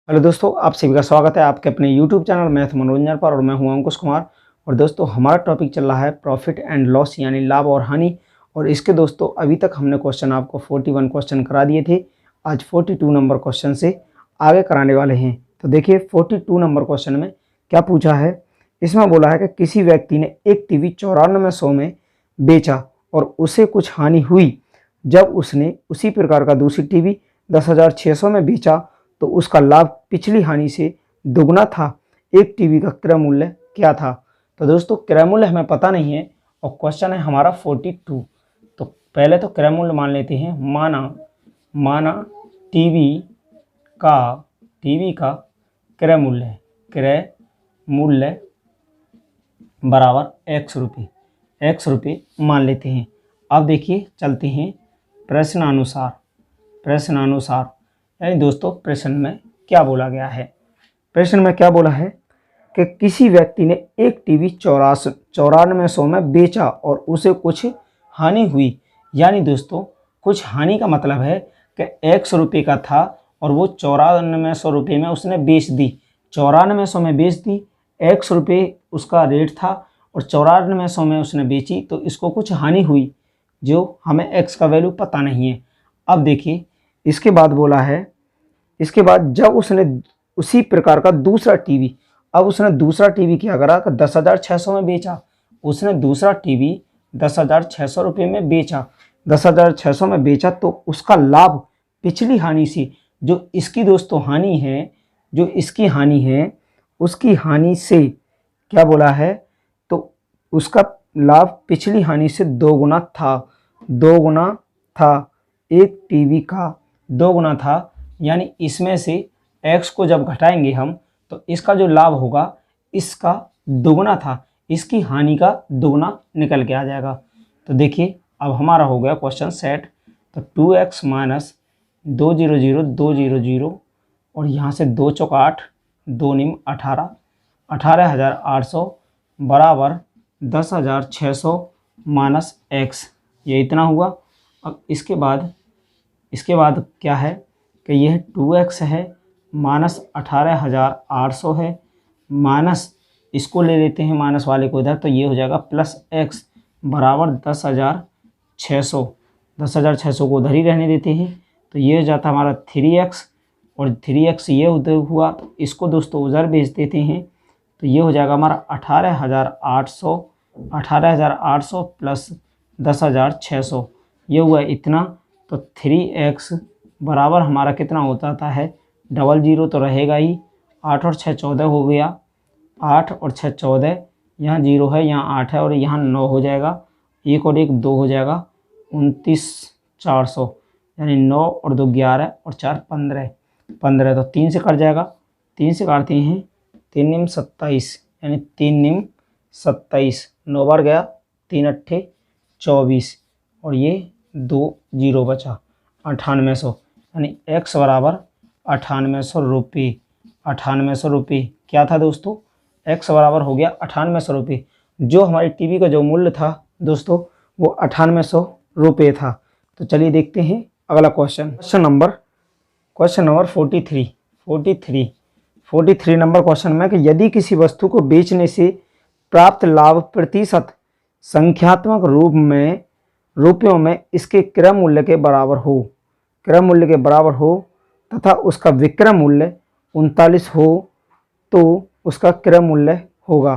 Hello दोस्तों, आप सभी का स्वागत है आपके अपने YouTube चैनल मैथ मनोरंजन पर। और मैं हूं अंकुश कुमार। और दोस्तों, हमारा टॉपिक चल रहा है प्रॉफिट एंड लॉस यानी लाभ और हानि। और इसके दोस्तों अभी तक हमने क्वेश्चन आपको 41 क्वेश्चन करा दिए थे। आज 42 नंबर क्वेश्चन से आगे कराने वाले हैं। तो देखिए 42 नंबर क्वेश्चन में क्या पूछा है। इसमें बोला है कि किसी व्यक्ति ने एक टीवी 9400 में बेचा और उसे कुछ हानि हुई। जब उसने उसी प्रकार का दूसरी टीवी 10,600 में बेचा तो उसका लाभ पिछली हानि से दुगना था। एक टीवी का क्रय मूल्य क्या था। तो दोस्तों क्रय मूल्य हमें पता नहीं है और क्वेश्चन है हमारा 42। तो पहले तो क्रय मूल्य मान लेते हैं। माना टीवी का क्रय मूल्य बराबर x रुपये मान लेते हैं। अब देखिए चलते हैं प्रश्नानुसार यानी दोस्तों प्रश्न में क्या बोला गया है। प्रश्न में क्या बोला है कि किसी व्यक्ति ने एक टीवी 9400 में बेचा और उसे कुछ हानि हुई। यानी दोस्तों कुछ हानि का मतलब है कि x रुपये का था और वो 9400 रुपये में उसने बेच दी। 9400 में बेच दी, x रुपये उसका रेट था और 9400 में उसने बेची, तो इसको कुछ हानि हुई जो हमें x का वैल्यू पता नहीं है। अब देखिए इसके बाद बोला है, इसके बाद जब उसने उसी प्रकार का दूसरा टीवी, अब उसने दूसरा टीवी क्या करा कि 10,600 में बेचा। उसने दूसरा टीवी 10,600 रुपये में बेचा। 10,600 में बेचा तो उसका लाभ पिछली हानि से, जो इसकी दोस्तों हानि है, जो इसकी हानि है उसकी हानि से क्या बोला है, तो उसका लाभ पिछली हानि से दोगुना था। एक टीवी का दोगुना था। यानी इसमें से x को जब घटाएंगे हम तो इसका जो लाभ होगा इसका दोगुना था, इसकी हानि का दोगुना निकल के आ जाएगा। तो देखिए अब हमारा हो गया क्वेश्चन सेट। तो 2x माइनस 200 और यहाँ से 2 चौक 8, 2 निम 18,800 बराबर 10,600 माइनस x, ये इतना हुआ। अब इसके बाद क्या है कि यह 2x है माइनस 18,800 है, माइनस इसको ले लेते हैं माइनस वाले को इधर, तो ये हो जाएगा प्लस x बराबर 10,600 को उधर ही रहने देते हैं। तो ये हो जाता हमारा 3x और 3x ये उधर हुआ, तो इसको दोस्तों उधर भेज देते हैं। तो ये हो जाएगा हमारा 18,800 प्लस 10,600, ये हुआ इतना। तो 3x बराबर हमारा कितना होता है, 00 तो रहेगा ही, 8 और 6 14 हो गया, 8 और 6 14, यहाँ 0 है, यहाँ 8 है और यहाँ 9 हो जाएगा, 1 और 1 2 हो जाएगा, 29,400 यानी 9 और 2 11 और 4 15, तो 3 से कट जाएगा। 3 से काटते हैं, 3 निम 27 यानी 3 निम 27, 9 बार गया, 3 अट्ठे 24 और ये 2 0 बचा, 9800 यानी x बराबर 9800 रुपये। 9800 रुपये क्या था दोस्तों, x बराबर हो गया 9800 रुपये। जो हमारी टीवी का जो मूल्य था दोस्तों वो 9800 रुपये था। तो चलिए देखते हैं अगला क्वेश्चन नंबर 43 नंबर क्वेश्चन में कि यदि किसी वस्तु को बेचने से प्राप्त लाभ प्रतिशत संख्यात्मक रूप में रुपयों में इसके क्रय मूल्य के बराबर हो तथा उसका विक्रय मूल्य 39 हो तो उसका क्रय मूल्य होगा।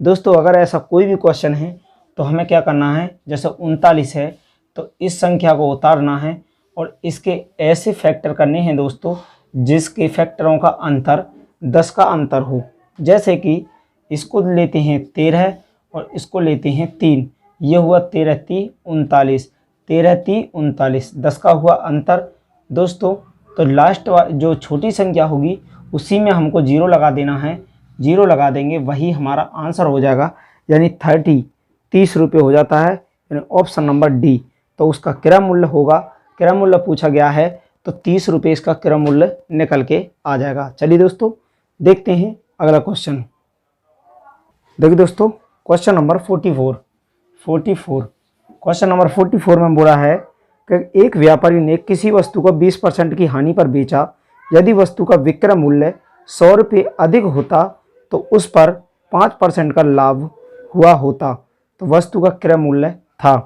दोस्तों अगर ऐसा कोई भी क्वेश्चन है तो हमें क्या करना है, जैसे 39 है तो इस संख्या को उतारना है और इसके ऐसे फैक्टर करने हैं दोस्तों जिसके फैक्टरों का अंतर 10 का अंतर हो। जैसे कि इसको लेते हैं 13 और इसको लेते हैं 3, ये हुआ 13 3 39, 13 3 39, 10 का हुआ अंतर दोस्तों। तो लास्ट जो छोटी संख्या होगी उसी में हमको 0 लगा देना है, 0 लगा देंगे वही हमारा आंसर हो जाएगा, यानी 30 रुपये हो जाता है, यानी ऑप्शन नंबर डी। तो उसका क्रय मूल्य होगा, क्रय मूल्य पूछा गया है तो 30 रुपये इसका क्रय मूल्य निकल के आ जाएगा। चलिए दोस्तों देखते हैं अगला क्वेश्चन। देखिए दोस्तों क्वेश्चन नंबर 44 क्वेश्चन नंबर 44 में बोला है कि एक व्यापारी ने किसी वस्तु को 20% की हानि पर बेचा यदि वस्तु का विक्रय मूल्य 100 रुपये अधिक होता तो उस पर 5% का लाभ हुआ होता। तो वस्तु का क्रय मूल्य था।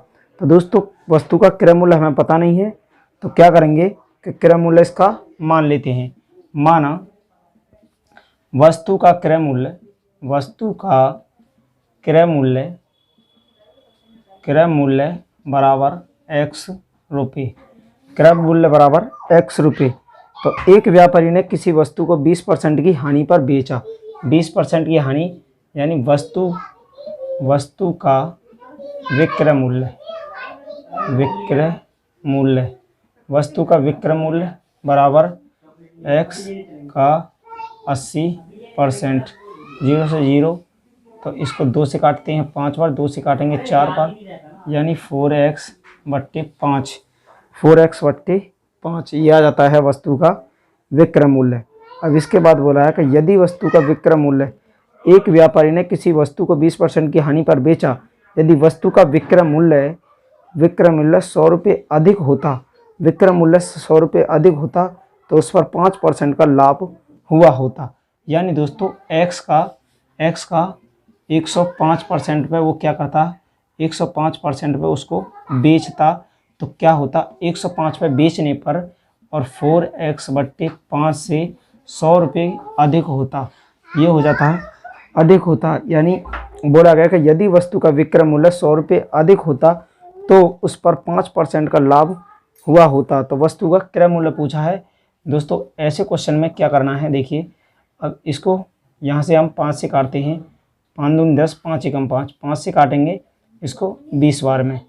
तो दोस्तों वस्तु का क्रय मूल्य हमें पता नहीं है, तो क्या करेंगे कि क्रय मूल्य इसका मान लेते हैं। माना वस्तु का क्रय मूल्य बराबर x रुपये, क्रय मूल्य बराबर x रुपये। तो एक व्यापारी ने किसी वस्तु को 20% की हानि पर बेचा। 20% की हानि यानी वस्तु का विक्रय मूल्य बराबर x का 80%, 0 से 0, तो इसको 2 से काटते हैं 5 बार, 2 से काटेंगे 4 बार, यानी 4x/5, 4x/5 ये आ जाता है वस्तु का विक्रय मूल्य। अब इसके बाद बोला है कि यदि वस्तु का विक्रय मूल्य, एक व्यापारी ने किसी वस्तु को 20% की हानि पर बेचा, यदि वस्तु का विक्रय मूल्य 100 रुपये अधिक होता, तो उस पर 5% का लाभ हुआ होता। यानी दोस्तों x का 105% पे वो क्या करता, 105% पे उसको बेचता, तो क्या होता 105 पे बेचने पर और 4x/5 से 100 रुपये अधिक होता, ये हो जाता है अधिक होता। यानी बोला गया कि यदि वस्तु का विक्रय मूल्य 100 रुपये अधिक होता तो उस पर 5% का लाभ हुआ होता। तो वस्तु का क्रय मूल्य पूछा है दोस्तों। ऐसे क्वेश्चन में क्या करना है, देखिए अब इसको यहाँ से हम 5 से काटते हैं, 5 दूनी 10, 5 एकम 5, 5 से काटेंगे इसको 20 बार में,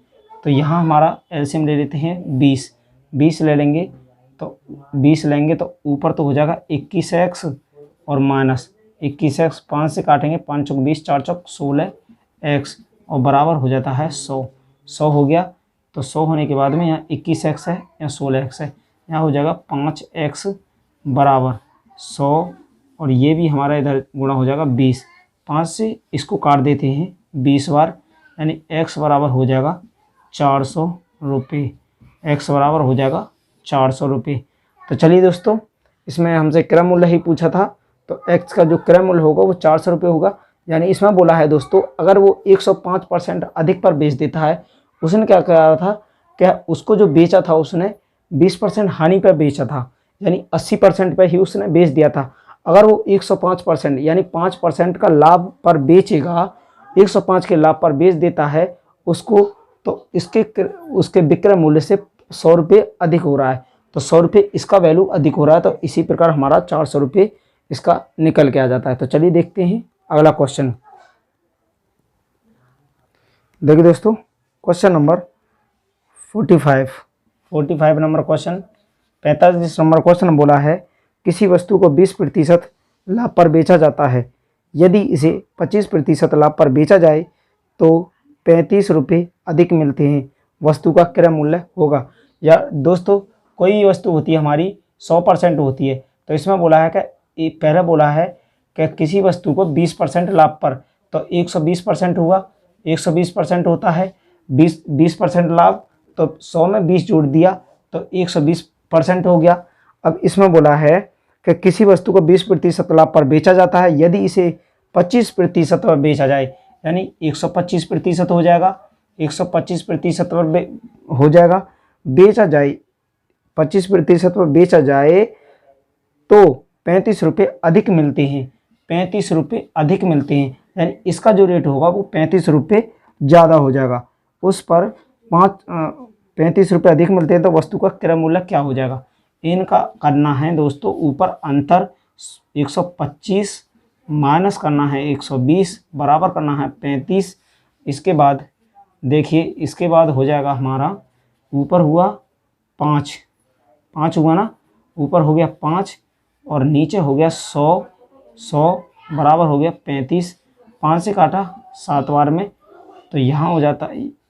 तो यहाँ हमारा एलसीएम ले लेते हैं 20 ले लेंगे, तो 20 लेंगे तो ऊपर तो हो जाएगा 21x और माइनस 21x, 5 से काटेंगे 5 चौक 20, 4 चौक 16x और बराबर हो जाता है 100 हो गया। तो 100 होने के बाद में यहाँ 21x है या 16x है, यहाँ हो जाएगा 5x बराबर 100 और ये भी हमारा इधर गुणा हो जाएगा 20, 5 से इसको काट देते हैं 20 बार, यानी x बराबर हो जाएगा 400 रुपये, x बराबर हो जाएगा 400 रुपये। तो चलिए दोस्तों इसमें हमसे क्रय मूल्य ही पूछा था, तो x का जो क्रय मूल्य होगा वो 400 रुपये होगा। यानी इसमें बोला है दोस्तों अगर वो 105% अधिक पर बेच देता है, उसने क्या करा था, क्या उसको जो बेचा था उसने 20% हानि पर बेचा था, यानी 80% पर ही उसने बेच दिया था। अगर वो 105% यानी 5% का लाभ पर बेचेगा, 105 के लाभ पर बेच देता है उसको, तो उसके विक्रय मूल्य से 100 रुपये अधिक हो रहा है, तो 100 रुपये इसका वैल्यू अधिक हो रहा है, तो इसी प्रकार हमारा 400 रुपये इसका निकल के आ जाता है। तो चलिए देखते हैं अगला क्वेश्चन। देखिए दोस्तों question number 45 number question, 45 number question बोला है किसी वस्तु को 20% लाभ पर बेचा जाता है, यदि इसे 25% लाभ पर बेचा जाए तो 35 रुपये अधिक मिलते हैं, वस्तु का क्रय मूल्य होगा। या दोस्तों कोई वस्तु होती है हमारी 100% होती है, तो इसमें बोला है कि पहले बोला है कि किसी वस्तु को 20% लाभ पर, तो 120% हुआ, 120% होता है 20% लाभ, तो 100 में 20 जोड़ दिया तो 120% हो गया। अब इसमें बोला है कि किसी वस्तु को 20% लाभ पर बेचा जाता है, यदि इसे 25% पर बेचा जाए, यानी 125% हो जाएगा, 125% पर हो जाएगा, बेचा जाए 25% पर बेचा जाए तो 35 रुपये अधिक मिलते हैं, 35 रुपये अधिक मिलते हैं, यानी इसका जो रेट होगा वो 35 रुपये ज़्यादा हो जाएगा, उस पर 35 रुपये अधिक मिलते हैं, तो वस्तु का क्रय मूल्य क्या हो जाएगा। इनका करना है दोस्तों ऊपर अंतर 125 माइनस करना है 120 बराबर करना है 35। इसके बाद देखिए इसके बाद हो जाएगा हमारा ऊपर हुआ 5 हुआ ना, ऊपर हो गया 5 और नीचे हो गया 100 बराबर हो गया 35, 5 से काटा 7 बार में, तो यहाँ हो जाता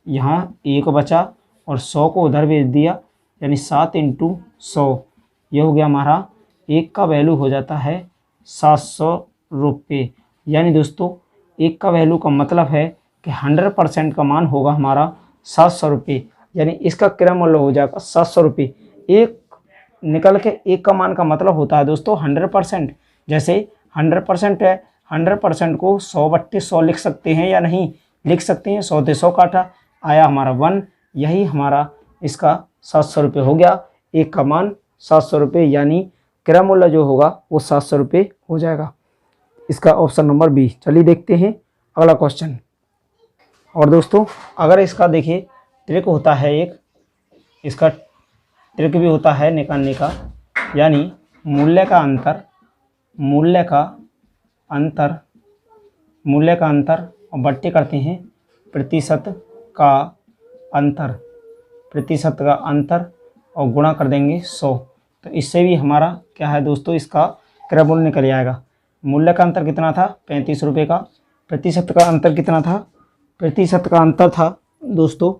यहाँ 1 बचा और 100 को उधर भेज दिया, यानी 7 × 100, यह हो गया हमारा एक का वैल्यू हो जाता है 700 रुपये। यानी दोस्तों एक का वैल्यू का मतलब है कि 100% का मान होगा हमारा 700 रुपये, यानी इसका क्रय मूल्य हो जाएगा 700 रुपये। निकल के एक का मान का मतलब होता है दोस्तों 100%। जैसे 100% है, 100% को 100/100 लिख सकते हैं या नहीं लिख सकते हैं। 100 से 100 काटा, आया हमारा 1, यही हमारा इसका 700 रुपये हो गया। एक का मान 700 रुपये, यानी क्रय मूल्य जो होगा वो 700 रुपये हो जाएगा। इसका ऑप्शन नंबर बी। चलिए देखते हैं अगला क्वेश्चन। और दोस्तों अगर इसका देखिए ट्रिक होता है एक, इसका ट्रिक भी होता है निकालने का, यानी मूल्य का अंतर, मूल्य का अंतर, मूल्य का अंतर और बट्टे करते हैं प्रतिशत का अंतर, प्रतिशत का अंतर और गुणा कर देंगे 100। तो इससे भी हमारा क्या है दोस्तों, इसका क्रय मूल्य निकल जाएगा। मूल्य का अंतर कितना था 35 रुपये का, प्रतिशत का अंतर कितना था, प्रतिशत का अंतर था दोस्तों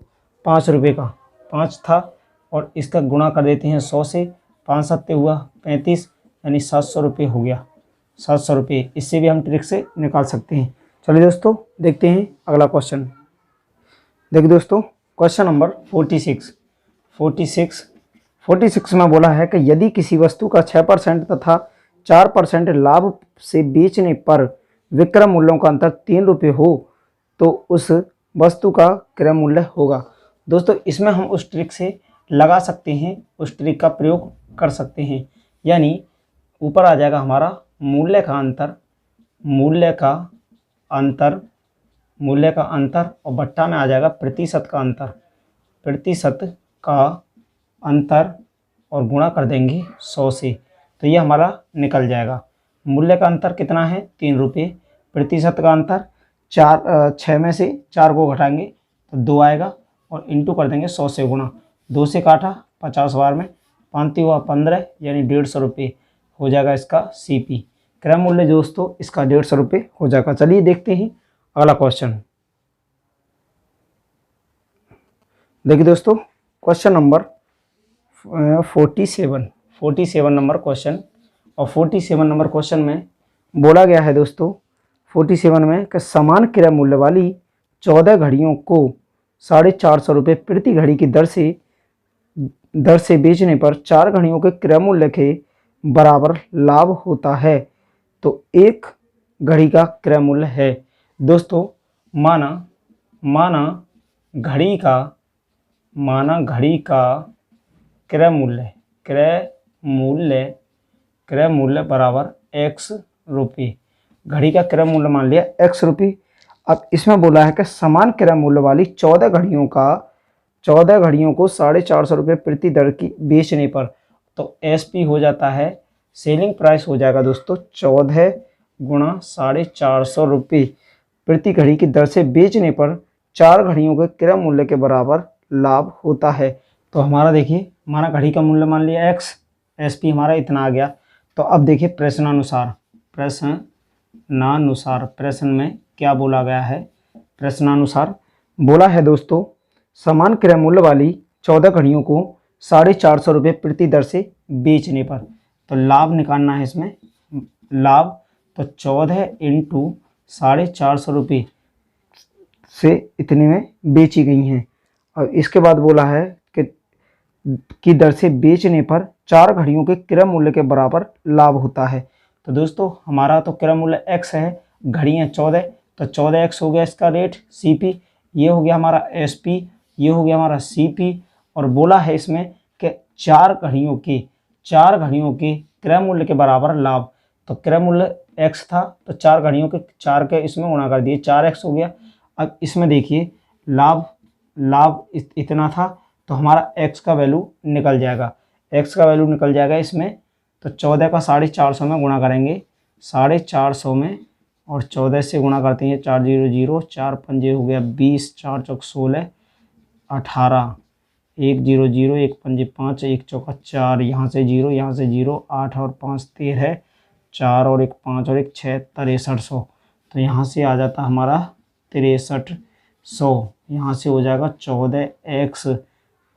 5 रुपये का, 5 था, और इसका गुणा कर देते हैं 100 से, 5 7 हुआ 35, यानी 700 रुपये हो गया, 700 रुपये। इससे भी हम ट्रिक से निकाल सकते हैं। चलिए दोस्तों देखते हैं अगला क्वेश्चन। देखिए दोस्तों क्वेश्चन नंबर 46 में बोला है कि यदि किसी वस्तु का 6% तथा 4% लाभ से बेचने पर विक्रय मूल्यों का अंतर 3 रुपये हो तो उस वस्तु का क्रय मूल्य होगा। दोस्तों इसमें हम उस ट्रिक से लगा सकते हैं, उस ट्रिक का प्रयोग कर सकते हैं। यानी ऊपर आ जाएगा हमारा मूल्य का अंतर, मूल्य का अंतर, मूल्य का अंतर, और बट्टा में आ जाएगा प्रतिशत का अंतर, प्रतिशत का अंतर, और गुणा कर देंगे 100 से, तो ये हमारा निकल जाएगा। मूल्य का अंतर कितना है 3 रुपये, प्रतिशत का अंतर 6 में से 4 को घटाएंगे तो 2 आएगा, और इंटू कर देंगे 100 से गुणा, 2 से काटा 50 बार में, 5 हुआ 15, यानी 150 रुपये हो जाएगा इसका CP। क्रय मूल्य दोस्तों इसका 150 रुपये हो जाएगा। चलिए देखते हैं अगला क्वेश्चन। देखिए दोस्तों क्वेश्चन नंबर 47 नंबर क्वेश्चन, और 47 नंबर क्वेश्चन में बोला गया है दोस्तों 47 में कि समान क्रय मूल्य वाली 14 घड़ियों को 450 रुपये प्रति घड़ी की दर से बेचने पर 4 घड़ियों के क्रय मूल्य के बराबर लाभ होता है तो एक घड़ी का क्रय मूल्य है। दोस्तों माना घड़ी का क्रय मूल्य बराबर x रुपये। घड़ी का क्रय मूल्य मान लिया x रुपये। अब इसमें बोला है कि समान क्रय मूल्य वाली 14 घड़ियों को 450 रुपये प्रति दर की बेचने पर, तो SP हो जाता है, सेलिंग प्राइस हो जाएगा दोस्तों 14 गुणा 450 रुपये प्रति घड़ी की दर से बेचने पर 4 घड़ियों के क्रय मूल्य के बराबर लाभ होता है। तो हमारा देखिए, हमारा घड़ी का मूल्य मान लिया x, SP हमारा इतना आ गया। तो अब देखिए प्रश्नानुसार प्रश्न में क्या बोला गया है। प्रश्नानुसार बोला है दोस्तों समान क्रय मूल्य वाली 14 घड़ियों को 450 रुपये प्रति दर से बेचने पर, तो लाभ निकालना है इसमें। लाभ तो 14 इंटू 450 रुपये से इतने में बेची गई हैं। और इसके बाद बोला है कि दर से बेचने पर 4 घड़ियों के क्रय मूल्य के बराबर लाभ होता है। तो दोस्तों हमारा तो क्रय मूल्य x है, घड़ियाँ 14, तो 14x हो गया इसका रेट CP, ये हो गया हमारा SP, ये हो गया हमारा CP। और बोला है इसमें कि 4 घड़ियों के क्रय मूल्य के बराबर लाभ, तो क्रय मूल्य x था तो 4 घड़ियों के 4 के इसमें गुणा कर दिए, 4x हो गया। अब इसमें देखिए लाभ इतना था, तो हमारा x का वैल्यू निकल जाएगा, इसमें। तो 14 का 450 में गुणा करेंगे, 450 में, और 14 से गुणा करते हैं 4 0 0, 4 5 हो गया 20, 4 चौक 16, 18, 1 0 0, 1 5 5, 1 चौका 4, यहाँ से 0, 8 और 5 13, 4 और 1 5 और 1 6, 6300। तो यहाँ से आ जाता हमारा 6300, यहाँ से हो जाएगा 14x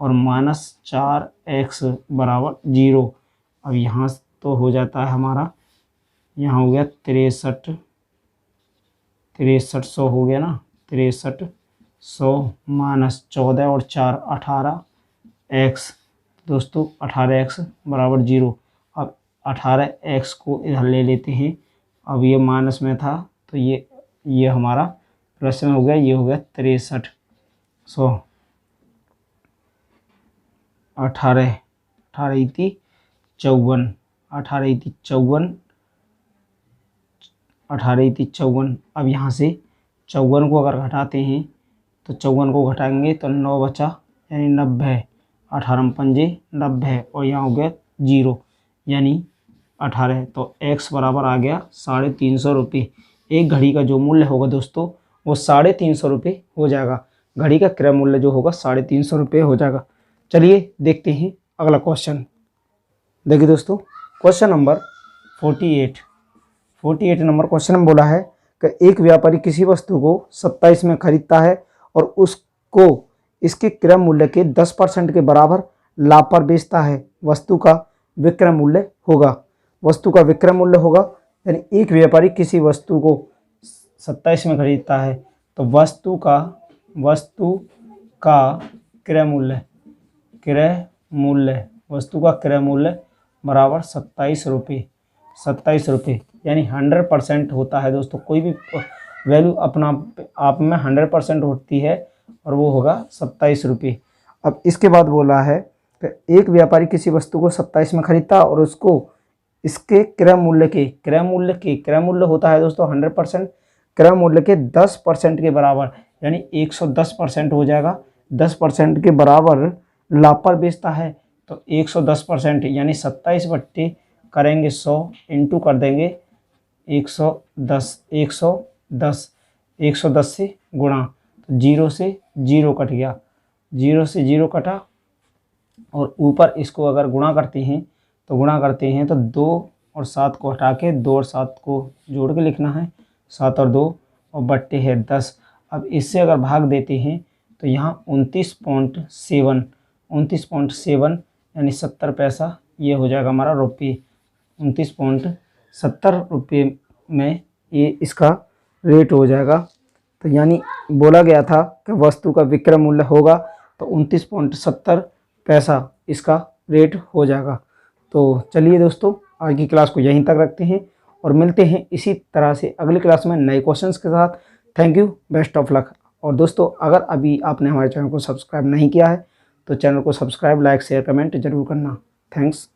और -4x बराबर 0। अब यहाँ तो हो जाता है हमारा, यहाँ हो गया 6300 हो गया ना, 6300 -14 और 4 18x, दोस्तों 18x बराबर 0। अब 18x को इधर ले लेते हैं। अब ये माइनस में था तो ये हमारा प्लस में हो गया, ये हो गया 63। 18 18 54, 18 54, 18 54। अब यहाँ से 54 को अगर घटाते हैं तो 54 को घटाएंगे तो 9 बचा, यानी 90। 18 पंजे 90 और यहाँ हो गया 0 यानी 18। तो x बराबर आ गया 350 रुपये। एक घड़ी का जो मूल्य होगा दोस्तों वो 350 रुपये हो जाएगा। घड़ी का क्रय मूल्य जो होगा 350 रुपये हो जाएगा। चलिए देखते हैं अगला क्वेश्चन। देखिए दोस्तों, क्वेश्चन नंबर 48 नंबर क्वेश्चन में बोला है कि एक व्यापारी किसी वस्तु को 27 में खरीदता है और उसको इसके क्रय मूल्य के 10% के बराबर लाभ पर बेचता है। वस्तु का विक्रय मूल्य होगा यानी एक व्यापारी किसी वस्तु को 27 में खरीदता है तो वस्तु का क्रय मूल्य बराबर 27 रुपये यानी 100% होता है दोस्तों। कोई भी वैल्यू अपना आप में 100% होती है और वो होगा 27 रुपये। अब इसके बाद बोला है कि एक व्यापारी किसी वस्तु को 27 में खरीदता है और उसको इसके क्रय मूल्य होता है दोस्तों 100%, क्रय मूल्य के 10% के बराबर यानी 110% हो जाएगा। 10% के बराबर लाभ पर बेचता है तो 110% यानी 27 बट्टे करेंगे 100 इंटू कर देंगे 110 से गुणा, तो 0 से 0 कट गया, 0 से 0 कटा और ऊपर इसको अगर गुणा करते हैं तो 2 और 7 को हटा के 2 और 7 को जोड़ के लिखना है, 7 और 2 और बट्टे है 10। अब इससे अगर भाग देते हैं तो यहाँ 29.7 यानी 70 पैसा ये हो जाएगा हमारा रुपये। 29.70 रुपये में ये इसका रेट हो जाएगा। तो यानी बोला गया था कि वस्तु का विक्रय मूल्य होगा तो 29.70 पैसा इसका रेट हो जाएगा। तो चलिए दोस्तों, आज की क्लास को यहीं तक रखते हैं और मिलते हैं इसी तरह से अगली क्लास में नए क्वेश्चंस के साथ। Thank you, best of luck. और दोस्तों, अगर अभी आपने हमारे चैनल को सब्सक्राइब नहीं किया है तो चैनल को सब्सक्राइब, लाइक, शेयर, कमेंट जरूर करना। थैंक्स।